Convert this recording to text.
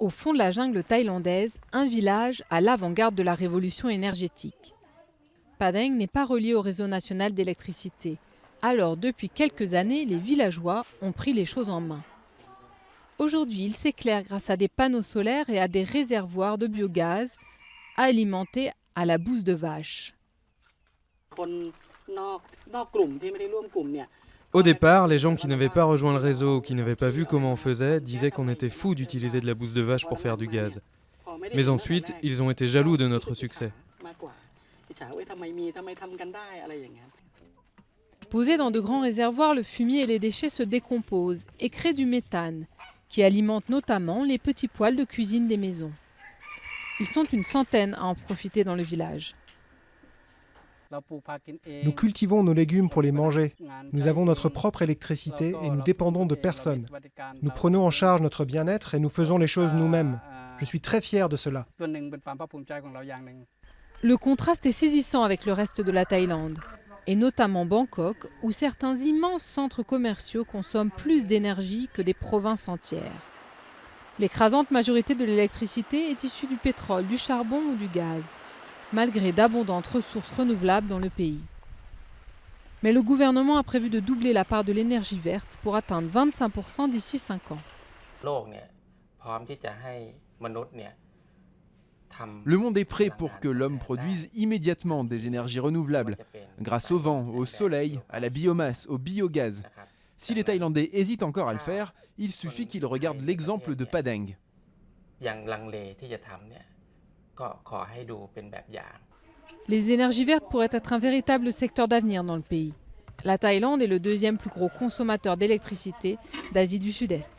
Au fond de la jungle thaïlandaise, un village à l'avant-garde de la révolution énergétique. Padang n'est pas relié au réseau national d'électricité. Alors, depuis quelques années, les villageois ont pris les choses en main. Aujourd'hui, ils s'éclairent grâce à des panneaux solaires et à des réservoirs de biogaz alimentés à la bouse de vache. Au départ, les gens qui n'avaient pas rejoint le réseau ou qui n'avaient pas vu comment on faisait disaient qu'on était fou d'utiliser de la bouse de vache pour faire du gaz. Mais ensuite, ils ont été jaloux de notre succès. Posés dans de grands réservoirs, le fumier et les déchets se décomposent et créent du méthane, qui alimente notamment les petits poêles de cuisine des maisons. Ils sont une centaine à en profiter dans le village. Nous cultivons nos légumes pour les manger. Nous avons notre propre électricité et nous dépendons de personne. Nous prenons en charge notre bien-être et nous faisons les choses nous-mêmes. Je suis très fier de cela. Le contraste est saisissant avec le reste de la Thaïlande, et notamment Bangkok, où certains immenses centres commerciaux consomment plus d'énergie que des provinces entières. L'écrasante majorité de l'électricité est issue du pétrole, du charbon ou du gaz, malgré d'abondantes ressources renouvelables dans le pays. Mais le gouvernement a prévu de doubler la part de l'énergie verte pour atteindre 25% d'ici 5 ans. Le monde est prêt pour que l'homme produise immédiatement des énergies renouvelables, grâce au vent, au soleil, à la biomasse, au biogaz. Si les Thaïlandais hésitent encore à le faire, il suffit qu'ils regardent l'exemple de Padang. Les énergies vertes pourraient être un véritable secteur d'avenir dans le pays. La Thaïlande est le deuxième plus gros consommateur d'électricité d'Asie du Sud-Est.